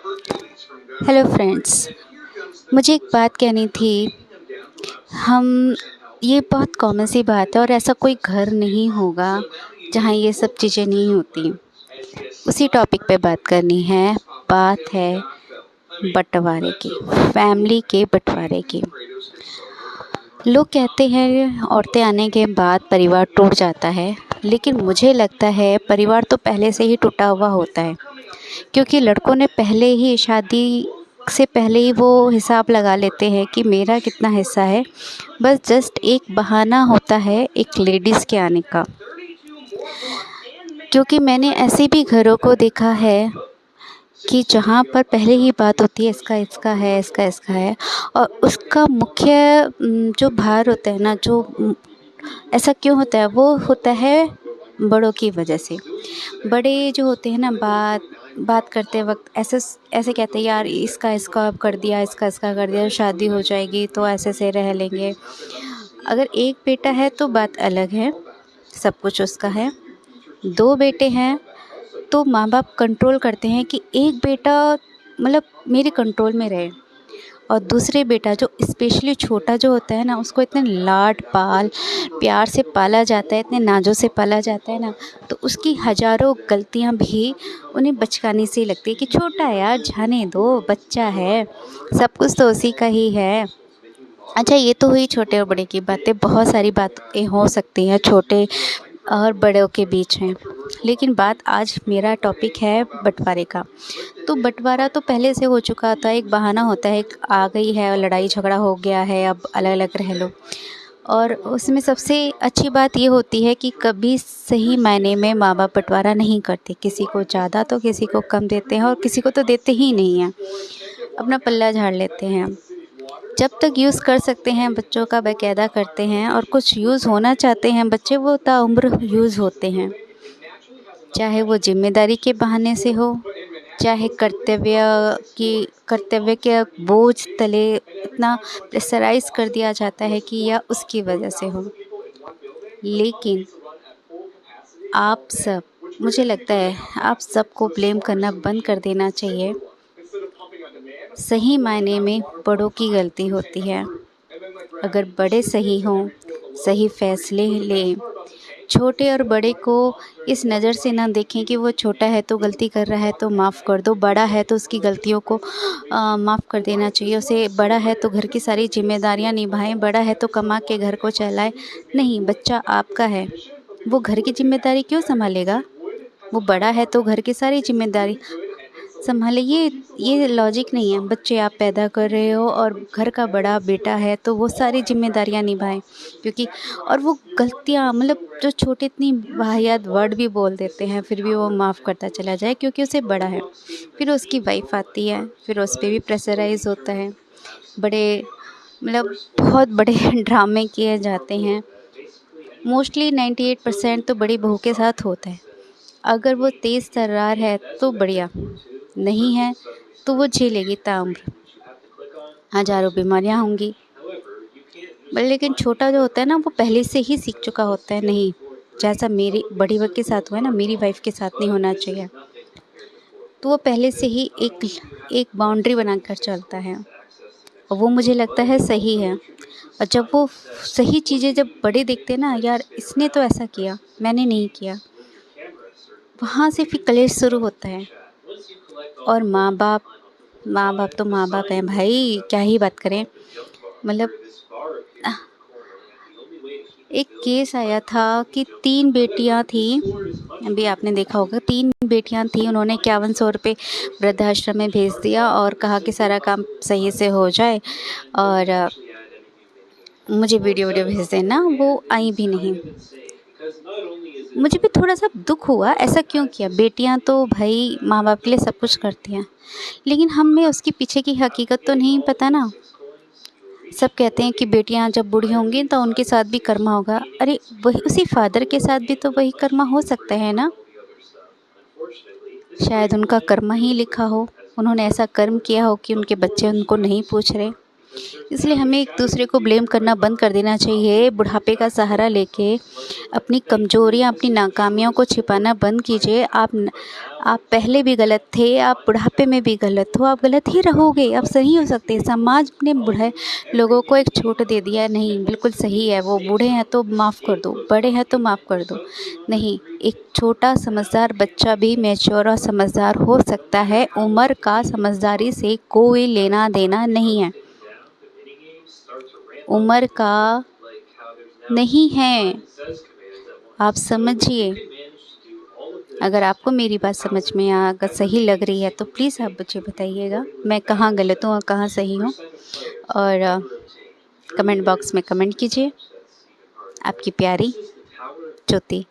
Hello friends, मुझे एक बात कहनी थी। हम ये बहुत कॉमन सी बात है और ऐसा कोई घर नहीं होगा जहाँ ये सब चीज़ें नहीं होती। उसी टॉपिक पे बात करनी है। बात है बंटवारे की, फैमिली के बंटवारे की। लोग कहते हैं औरतें आने के बाद परिवार टूट जाता है, लेकिन मुझे लगता है परिवार तो पहले से ही टूटा हुआ होता है, क्योंकि लड़कों ने पहले ही शादी से पहले ही वो हिसाब लगा लेते हैं कि मेरा कितना हिस्सा है। बस जस्ट एक बहाना होता है एक लेडीज़ के आने का। क्योंकि मैंने ऐसे भी घरों को देखा है कि जहाँ पर पहले ही बात होती है इसका इसका है, इसका इसका है, और उसका मुख्य जो भार होता है ना, जो ऐसा क्यों होता है, वो होता है बड़ों की वजह से। बड़े जो होते हैं ना, बात करते वक्त ऐसे ऐसे कहते हैं, यार इसका इसका कर दिया, इसका इसका कर दिया, शादी हो जाएगी तो ऐसे से रह लेंगे। अगर एक बेटा है तो बात अलग है, सब कुछ उसका है। दो बेटे हैं तो माँ बाप कंट्रोल करते हैं कि एक बेटा मतलब मेरे कंट्रोल में रहे, और दूसरे बेटा जो स्पेशली छोटा जो होता है ना, उसको इतने लाड पाल प्यार से पाला जाता है, इतने नाजों से पाला जाता है ना, तो उसकी हज़ारों गलतियाँ भी उन्हें बचकानी सी लगती है कि छोटा है यार, जाने दो, बच्चा है, सब कुछ तो उसी का ही है। अच्छा, ये तो हुई छोटे और बड़े की बातें। बहुत सारी बातें हो सकती हैं छोटे और बड़ों के बीच में, लेकिन बात आज मेरा टॉपिक है बंटवारे का। तो बंटवारा तो पहले से हो चुका था, एक बहाना होता है, एक आ गई है और लड़ाई झगड़ा हो गया है, अब अलग अलग रह लो। और उसमें सबसे अच्छी बात ये होती है कि कभी सही मायने में माँ बाप बंटवारा नहीं करते, किसी को ज़्यादा तो किसी को कम देते हैं, और किसी को तो देते ही नहीं हैं, अपना पल्ला झाड़ लेते हैं। जब तक यूज़ कर सकते हैं बच्चों का बाकायदा करते हैं, और कुछ यूज़ होना चाहते हैं बच्चे, वो ताउम्र यूज़ होते हैं, चाहे वो जिम्मेदारी के बहाने से हो, चाहे कर्तव्य के बोझ तले इतना प्रेशराइज कर दिया जाता है कि या उसकी वजह से हो। लेकिन आप सब, मुझे लगता है आप सबको ब्लेम करना बंद कर देना चाहिए। सही मायने में बड़ों की गलती होती है। अगर बड़े सही हों, सही फैसले लें, छोटे और बड़े को इस नज़र से ना देखें कि वो छोटा है तो गलती कर रहा है तो माफ़ कर दो, बड़ा है तो उसकी गलतियों को माफ़ कर देना चाहिए उसे। बड़ा है तो घर की सारी जिम्मेदारियां निभाएं, बड़ा है तो कमा के घर को चलाए। नहीं, बच्चा आपका है, वो घर की जिम्मेदारी क्यों संभालेगा? वो बड़ा है तो घर की सारी जिम्मेदारी संभाले। ये लॉजिक नहीं है। बच्चे आप पैदा कर रहे हो और घर का बड़ा बेटा है तो वो सारी जिम्मेदारियां निभाएं, क्योंकि और वो गलतियां मतलब जो छोटे इतनी वाहियात वर्ड भी बोल देते हैं, फिर भी वो माफ़ करता चला जाए क्योंकि उसे बड़ा है। फिर उसकी वाइफ आती है, फिर उस पर भी प्रेशराइज होता है, बड़े मतलब बहुत बड़े ड्रामे किए जाते हैं। मोस्टली 98% तो बड़ी बहू के साथ होता है। अगर वो तेज़ तर्रार है तो बढ़िया, नहीं है तो वो झेलेगी ताउम्र, हज़ारों बीमारियां होंगी। लेकिन छोटा जो होता है ना, वो पहले से ही सीख चुका होता है, नहीं जैसा मेरी बड़ी बहू के साथ हुआ है ना, मेरी वाइफ के साथ नहीं होना चाहिए। तो वो पहले से ही एक बाउंड्री बनाकर चलता है, और वो मुझे लगता है सही है। और जब वो सही चीज़ें जब बड़े देखते हैं ना, यार इसने तो ऐसा किया, मैंने नहीं किया, वहाँ से फिर कलेश शुरू होता है। और माँ बाप तो माँ बाप हैं भाई, क्या ही बात करें। मतलब एक केस आया था कि 3 बेटियां थी, अभी आपने देखा होगा, 3 बेटियां थी, उन्होंने 5100 रुपये वृद्धाश्रम में भेज दिया और कहा कि सारा काम सही से हो जाए और मुझे वीडियो भेज देना। वो आई भी नहीं। मुझे भी थोड़ा सा दुख हुआ, ऐसा क्यों किया? बेटियां तो भाई माँ बाप के लिए सब कुछ करती हैं, लेकिन हमें उसके पीछे की हकीकत तो नहीं पता ना। सब कहते हैं कि बेटियां जब बूढ़ी होंगी तो उनके साथ भी कर्मा होगा। अरे वही उसी फादर के साथ भी तो वही कर्मा हो सकता है ना। शायद उनका कर्मा ही लिखा हो, उन्होंने ऐसा कर्म किया हो कि उनके बच्चे उनको नहीं पूछ रहे। इसलिए हमें एक दूसरे को ब्लेम करना बंद कर देना चाहिए। बुढ़ापे का सहारा लेके अपनी कमजोरियां, अपनी नाकामियों को छिपाना बंद कीजिए। आप पहले भी गलत थे, आप बुढ़ापे में भी गलत हो, आप गलत ही रहोगे, आप सही हो सकते। समाज ने बूढ़े लोगों को एक छूट दे दिया, नहीं बिल्कुल सही है, वो बूढ़े हैं तो माफ़ कर दो, बड़े हैं तो माफ़ कर दो। नहीं, एक छोटा समझदार बच्चा भी मैच्योर और समझदार हो सकता है। उम्र का समझदारी से कोई लेना देना नहीं है, उम्र का नहीं है, आप समझिए। अगर आपको मेरी बात समझ में अगर सही लग रही है तो प्लीज़ आप मुझे बताइएगा मैं कहाँ गलत हूँ और कहाँ सही हूँ, और कमेंट बॉक्स में कमेंट कीजिए। आपकी प्यारी ज्योति।